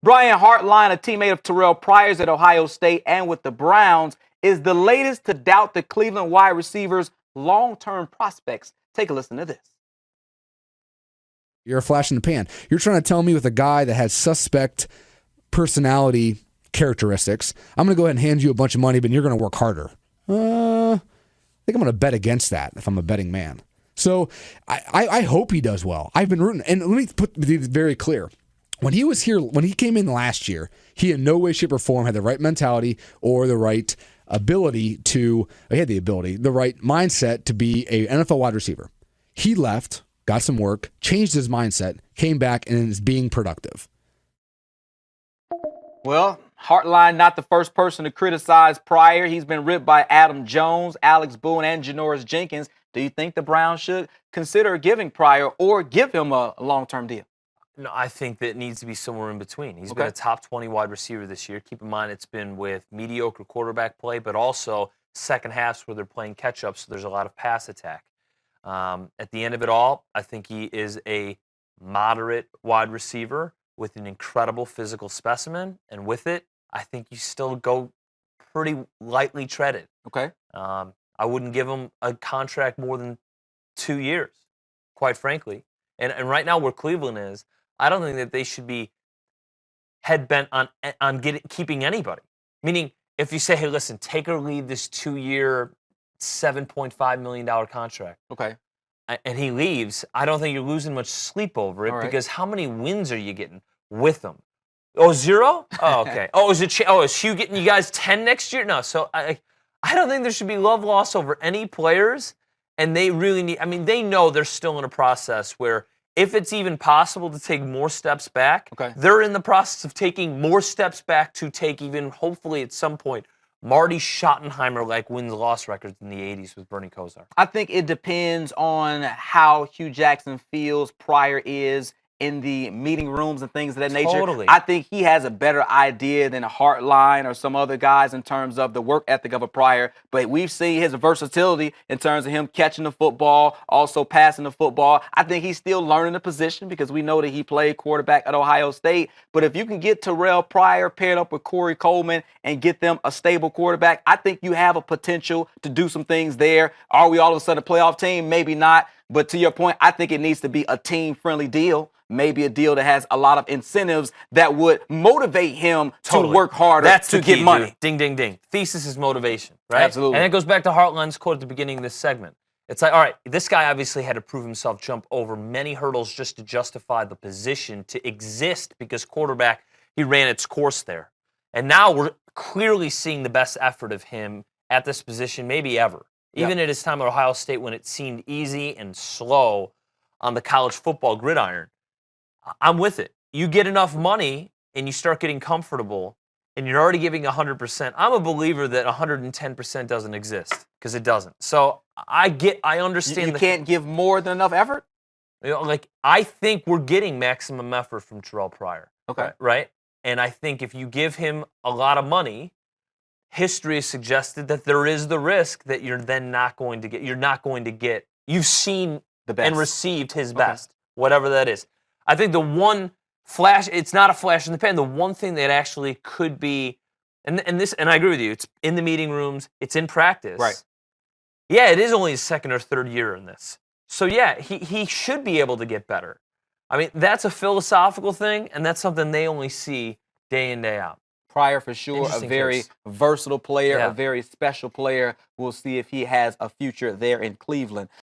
Brian Hartline, a teammate of Terrelle Pryor's at Ohio State and with the Browns, is the latest to doubt the Cleveland wide receivers' long-term prospects. Take a listen to this. You're a flash in the pan. You're trying to tell me with a guy that has suspect personality characteristics, I'm going to go ahead and hand you a bunch of money, but you're going to work harder. I think I'm going to bet against that if I'm a betting man. So I hope he does well. I've been rooting. And let me put it very clear. When he was here, when he came in last year, he in no way, shape, or form had the right mentality or the right ability to, he had the ability, the right mindset to be an NFL wide receiver. He left, got some work, changed his mindset, came back, and is being productive. Well, Hartline not the first person to criticize Pryor. He's been ripped by Adam Jones, Alex Boone, and Janoris Jenkins. Do you think the Browns should consider giving Pryor or give him a long-term deal? No, I think that it needs to be somewhere in between. He's been a top 20 wide receiver this year. Keep in mind it's been with mediocre quarterback play, but also second halves where they're playing catch-up, so there's a lot of pass attack. At the end of it all, I think he is a moderate wide receiver with an incredible physical specimen, and with it, I think you still go pretty lightly treaded. Okay. I wouldn't give him a contract more than 2 years, quite frankly. And right now where Cleveland is, I don't think that they should be head-bent on keeping anybody. Meaning, if you say, hey, listen, take or leave this 2-year, $7.5 million contract. Okay. And he leaves, I don't think you're losing much sleep over it because how many wins are you getting with him? Oh, 0? Oh, okay. Is Hugh getting you guys 10 next year? No. So I don't think there should be love lost over any players. And they really need, they know they're still in a process where if it's even possible to take more steps back, they're in the process of taking more steps back to take even, hopefully at some point, Marty Schottenheimer-like wins-loss records in the 80s with Bernie Kosar. I think it depends on how Hugh Jackson feels Pryor is in the meeting rooms and things of that nature. Totally. I think he has a better idea than a Hartline or some other guys in terms of the work ethic of a Pryor. But we've seen his versatility in terms of him catching the football, also passing the football. I think he's still learning the position because we know that he played quarterback at Ohio State. But if you can get Terrelle Pryor paired up with Corey Coleman and get them a stable quarterback, I think you have a potential to do some things there. Are we all of a sudden a playoff team? Maybe not. But to your point, I think it needs to be a team-friendly deal. Maybe a deal that has a lot of incentives that would motivate him to work harder to get money. Dude. Ding, ding, ding. Thesis is motivation, right? Absolutely. And it goes back to Hartline's quote at the beginning of this segment. It's like, all right, this guy obviously had to prove himself, jump over many hurdles just to justify the position to exist because quarterback, he ran its course there. And now we're clearly seeing the best effort of him at this position maybe ever. Even at his time at Ohio State when it seemed easy and slow on the college football gridiron. I'm with it. You get enough money and you start getting comfortable and you're already giving 100%. I'm a believer that 110% doesn't exist because it doesn't. So I understand. You can't give more than enough effort? I think we're getting maximum effort from Terrelle Pryor. Okay. Right? And I think if you give him a lot of money, history has suggested that there is the risk that you're then not going to get. You've seen the best and received his best, whatever that is. I think the one flash, it's not a flash in the pan. The one thing that actually could be, and I agree with you, it's in the meeting rooms, it's in practice. Right. Yeah, it is only his second or third year in this. So yeah, he should be able to get better. That's a philosophical thing, and that's something they only see day in, day out. Pryor, for sure, a very versatile player, a very special player. We'll see if he has a future there in Cleveland.